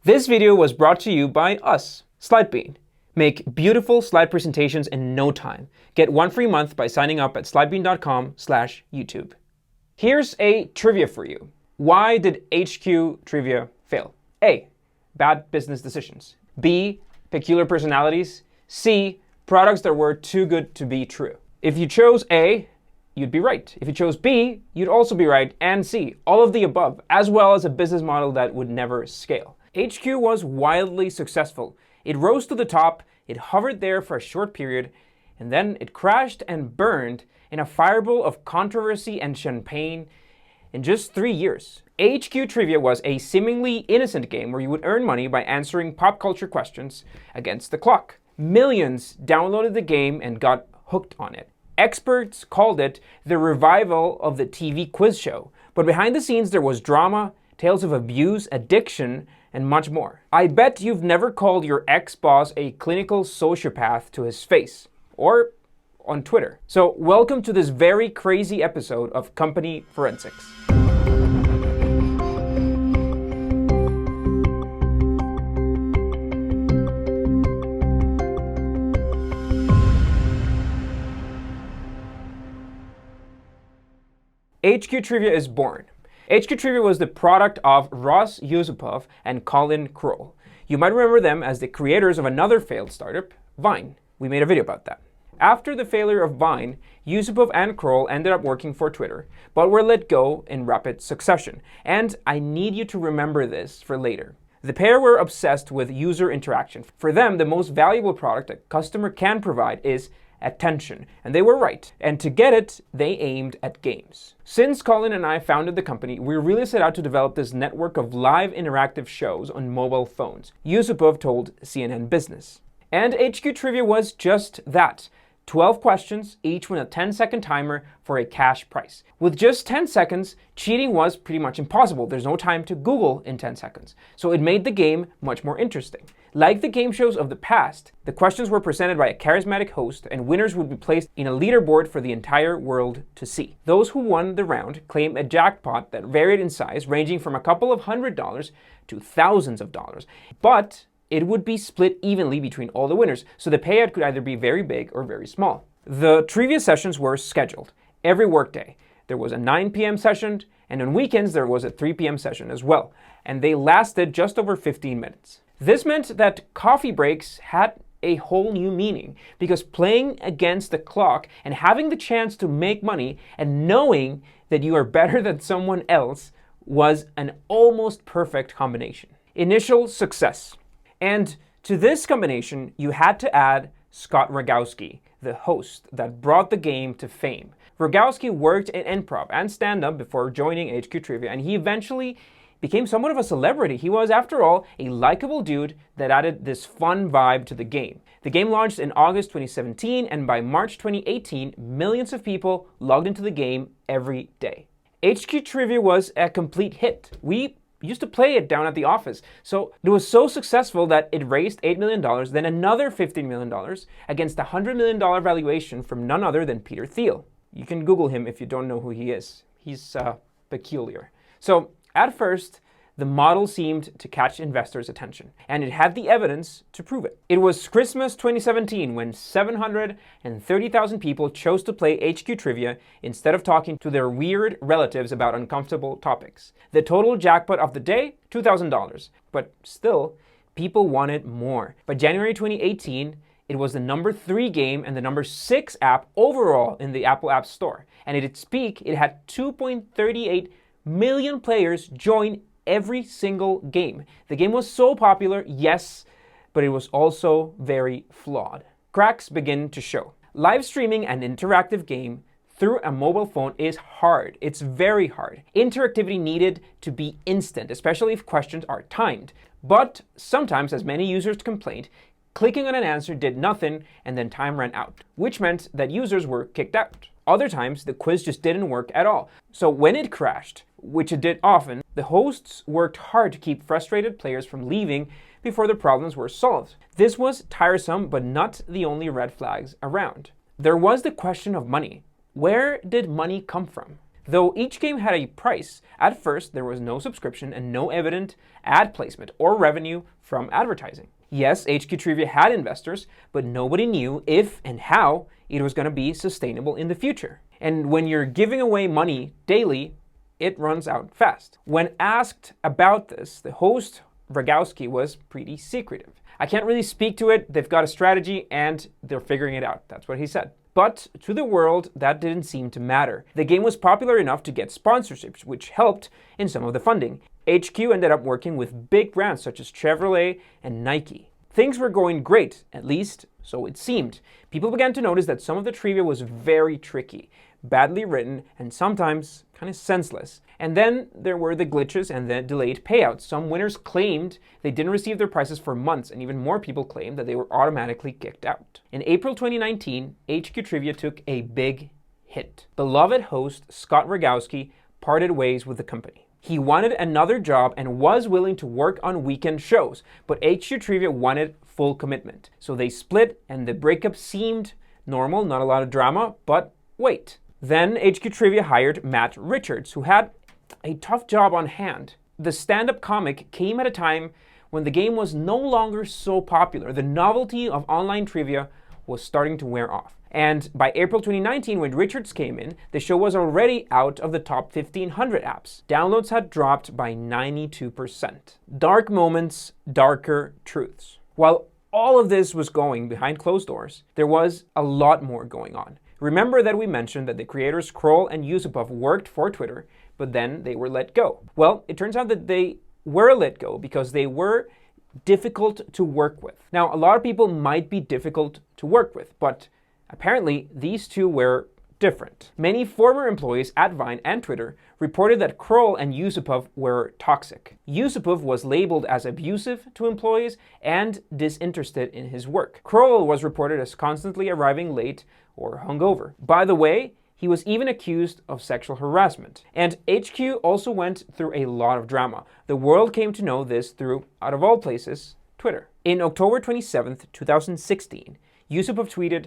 This video was brought to you by us, Slidebean. Make beautiful slide presentations in no time. Get 1 free month by signing up at slidebean.com/YouTube. Here's a trivia for you. Why did HQ Trivia fail? A. Bad business decisions. B. Peculiar personalities. C. Products that were too good to be true. If you chose A, you'd be right. If you chose B, you'd also be right. And C, all of the above, as well as a business model that would never scale. HQ was wildly successful. It rose to the top, it hovered there for a short period, and then it crashed and burned in a fireball of controversy and champagne in just 3 years. HQ Trivia was a seemingly innocent game where you would earn money by answering pop culture questions against the clock. Millions downloaded the game and got hooked on it. Experts called it the revival of the TV quiz show. But behind the scenes there was drama, tales of abuse, addiction, and much more. I bet you've never called your ex-boss a clinical sociopath to his face, or on Twitter. So welcome to this very crazy episode of Company Forensics. HQ Trivia is born. HQ Trivia was the product of Ross Yusupov and Colin Kroll. You might remember them as the creators of another failed startup, Vine. We made a video about that. After the failure of Vine, Yusupov and Kroll ended up working for Twitter, but were let go in rapid succession. And I need you to remember this for later. The pair were obsessed with user interaction. For them, the most valuable product a customer can provide is attention. And they were right. And to get it, they aimed at games. Since Colin and I founded the company, we really set out to develop this network of live interactive shows on mobile phones. Yusupov told CNN Business. And HQ Trivia was just that. 12 questions, each with a 10-second timer for a cash prize. With just 10 seconds, cheating was pretty much impossible. There's no time to Google in 10 seconds. So it made the game much more interesting. Like the game shows of the past, the questions were presented by a charismatic host and winners would be placed in a leaderboard for the entire world to see. Those who won the round claimed a jackpot that varied in size, ranging from a couple of $100s to thousands of dollars. But it would be split evenly between all the winners, so the payout could either be very big or very small. The trivia sessions were scheduled every workday. There was a 9 p.m. session, and on weekends there was a 3 p.m. session as well, and they lasted just over 15 minutes. This meant that coffee breaks had a whole new meaning, because playing against the clock and having the chance to make money and knowing that you are better than someone else was an almost perfect combination. Initial success. And to this combination, you had to add Scott Rogowski, the host that brought the game to fame. Rogowski worked in improv and stand-up before joining HQ Trivia, and he eventually became somewhat of a celebrity. He was, after all, a likable dude that added this fun vibe to the game. The game launched in August 2017, and by March 2018, millions of people logged into the game every day. HQ Trivia was a complete hit. We used to play it down at the office. So it was so successful that it raised $8 million, then another $15 million against a $100 million valuation from none other than Peter Thiel. You can Google him if you don't know who he is. He's peculiar. So at first, the model seemed to catch investors' attention, and it had the evidence to prove it. It was Christmas 2017 when 730,000 people chose to play HQ Trivia instead of talking to their weird relatives about uncomfortable topics. The total jackpot of the day, $2,000. But still, people wanted more. By January 2018, it was the number 3 game and the number 6 app overall in the Apple App Store. And at its peak, it had 2.38 million players join every single game. The game was so popular, yes, but it was also very flawed. Cracks begin to show. Live streaming an interactive game through a mobile phone is hard. It's very hard. Interactivity needed to be instant, especially if questions are timed. But sometimes, as many users complained, clicking on an answer did nothing and then time ran out, which meant that users were kicked out. Other times, the quiz just didn't work at all. So when it crashed, which it did often, the hosts worked hard to keep frustrated players from leaving before the problems were solved. This was tiresome, but not the only red flags around. There was the question of money. Where did money come from? Though each game had a price, at first there was no subscription and no evident ad placement or revenue from advertising. Yes, HQ Trivia had investors, but nobody knew if and how it was going to be sustainable in the future. And when you're giving away money daily, it runs out fast. When asked about this, the host, Rogowski, was pretty secretive. I can't really speak to it. They've got a strategy and they're figuring it out. That's what he said. But to the world, that didn't seem to matter. The game was popular enough to get sponsorships, which helped in some of the funding. HQ ended up working with big brands such as Chevrolet and Nike. Things were going great, at least so it seemed. People began to notice that some of the trivia was very tricky, badly written, and sometimes kind of senseless. And then there were the glitches and the delayed payouts. Some winners claimed they didn't receive their prizes for months, and even more people claimed that they were automatically kicked out. In April 2019, HQ Trivia took a big hit. Beloved host Scott Rogowski parted ways with the company. He wanted another job and was willing to work on weekend shows, but HQ Trivia wanted full commitment. So they split, and the breakup seemed normal, not a lot of drama, but wait. Then HQ Trivia hired Matt Richards, who had a tough job on hand. The stand-up comic came at a time when the game was no longer so popular. The novelty of online trivia was starting to wear off. And by April 2019, when Richards came in, the show was already out of the top 1,500 apps. Downloads had dropped by 92%. Dark moments, darker truths. While all of this was going behind closed doors, there was a lot more going on. Remember that we mentioned that the creators Kroll and Yusupov worked for Twitter, but then they were let go. Well, it turns out that they were let go because they were difficult to work with. Now, a lot of people might be difficult to work with, but apparently these two were different. Many former employees at Vine and Twitter reported that Kroll and Yusupov were toxic. Yusupov was labeled as abusive to employees and disinterested in his work. Kroll was reported as constantly arriving late or hungover. By the way, he was even accused of sexual harassment. And HQ also went through a lot of drama. The world came to know this through, out of all places, Twitter. In October 27th, 2016, Yusupov tweeted,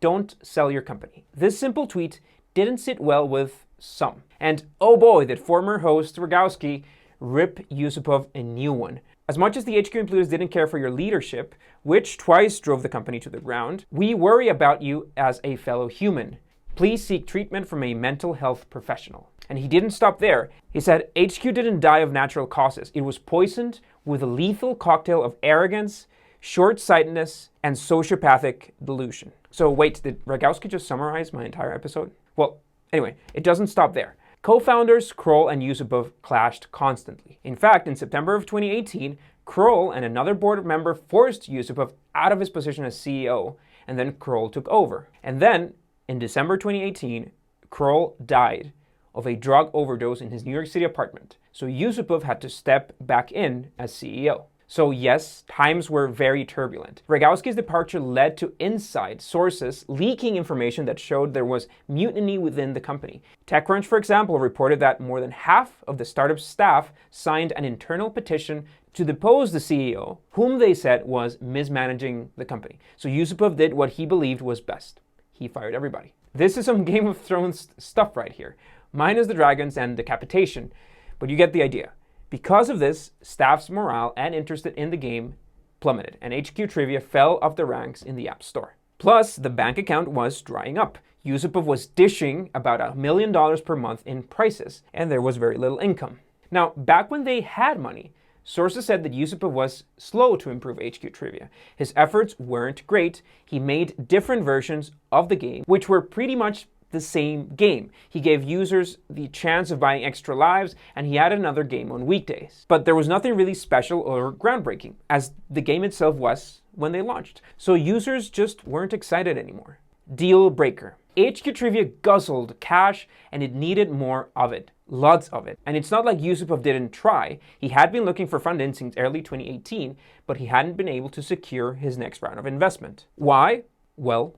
"Don't sell your company." This simple tweet didn't sit well with some. And oh boy, did former host Rogowski rip Yusupov a new one. As much as the HQ employees didn't care for your leadership, which twice drove the company to the ground, we worry about you as a fellow human. Please seek treatment from a mental health professional. And he didn't stop there. He said HQ didn't die of natural causes. It was poisoned with a lethal cocktail of arrogance, short-sightedness, and sociopathic delusion. So wait, did Rogowski just summarize my entire episode? Well, anyway, it doesn't stop there. Co-founders Kroll and Yusupov clashed constantly. In fact, in September of 2018, Kroll and another board member forced Yusupov out of his position as CEO, and then Kroll took over. And then, in December 2018, Kroll died of a drug overdose in his New York City apartment. So Yusupov had to step back in as CEO. So yes, times were very turbulent. Rogowski's departure led to inside sources leaking information that showed there was mutiny within the company. TechCrunch, for example, reported that more than half of the startup's staff signed an internal petition to depose the CEO, whom they said was mismanaging the company. So Yusupov did what he believed was best. He fired everybody. This is some Game of Thrones stuff right here, minus the dragons and decapitation, but you get the idea. Because of this, staff's morale and interest in the game plummeted, and HQ Trivia fell off the ranks in the App Store. Plus, the bank account was drying up. Yusupov was dishing about $1 million per month in prices, and there was very little income. Now, back when they had money, sources said that Yusupov was slow to improve HQ Trivia. His efforts weren't great. He made different versions of the game, which were pretty much the same game. He gave users the chance of buying extra lives, and he added another game on weekdays. But there was nothing really special or groundbreaking, as the game itself was when they launched. So users just weren't excited anymore. Deal breaker. HQ Trivia guzzled cash, and it needed more of it. Lots of it. And it's not like Yusupov didn't try. He had been looking for funding since early 2018, but he hadn't been able to secure his next round of investment. Why? Well,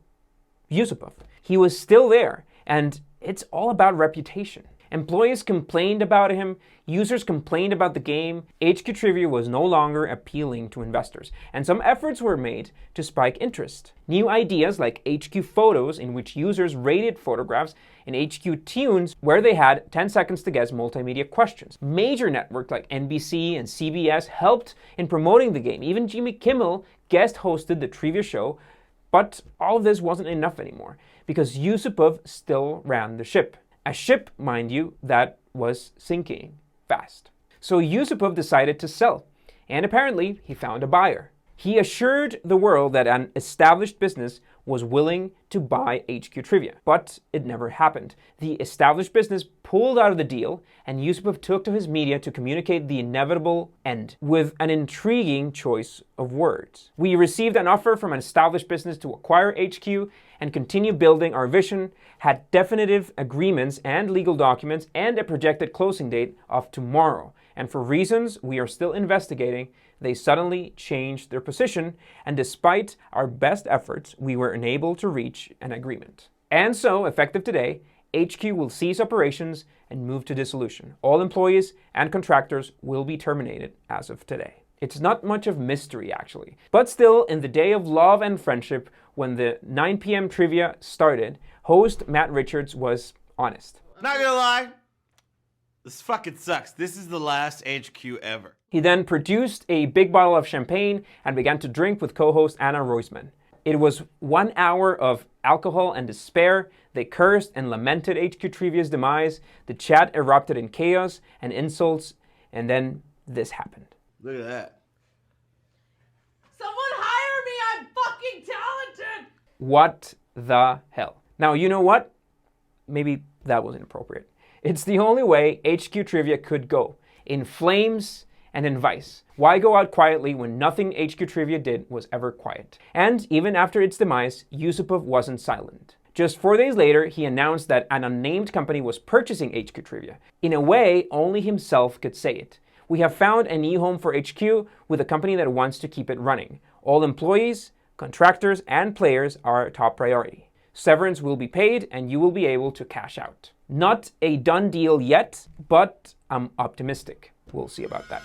Yusupov. He was still there, and it's all about reputation. Employees complained about him, users complained about the game, HQ Trivia was no longer appealing to investors, and some efforts were made to spike interest. New ideas like HQ Photos, in which users rated photographs, and HQ Tunes, where they had 10 seconds to guess multimedia questions. Major networks like NBC and CBS helped in promoting the game. Even Jimmy Kimmel guest hosted the trivia show, but all of this wasn't enough anymore, because Yusupov still ran the ship. A ship, mind you, that was sinking fast. So Yusupov decided to sell, and apparently he found a buyer. He assured the world that an established business was willing to buy HQ Trivia, but it never happened. The established business pulled out of the deal, and Yusupov took to his media to communicate the inevitable end with an intriguing choice of words. We received an offer from an established business to acquire HQ and continue building our vision, had definitive agreements and legal documents, and a projected closing date of tomorrow. And for reasons we are still investigating, they suddenly changed their position, and despite our best efforts, we were unable to reach an agreement. And so, effective today, HQ will cease operations and move to dissolution. All employees and contractors will be terminated as of today. It's not much of mystery, actually. But still, in the day of love and friendship, when the 9 p.m. trivia started, host Matt Richards was honest. Not gonna lie, this fucking sucks. This is the last HQ ever. He then produced a big bottle of champagne and began to drink with co-host Anna Roisman. It was 1 hour of alcohol and despair. They cursed and lamented HQ Trivia's demise. The chat erupted in chaos and insults, and then this happened. Look at that. Someone hire me! I'm fucking talented! What the hell? Now, you know what? Maybe that was inappropriate. It's the only way HQ Trivia could go. In flames and in vice. Why go out quietly when nothing HQ Trivia did was ever quiet? And even after its demise, Yusupov wasn't silent. Just 4 days later, he announced that an unnamed company was purchasing HQ Trivia. In a way, only himself could say it. We have found a new home for HQ with a company that wants to keep it running. All employees, contractors, and players are top priority. Severance will be paid and you will be able to cash out. Not a done deal yet, but I'm optimistic. We'll see about that.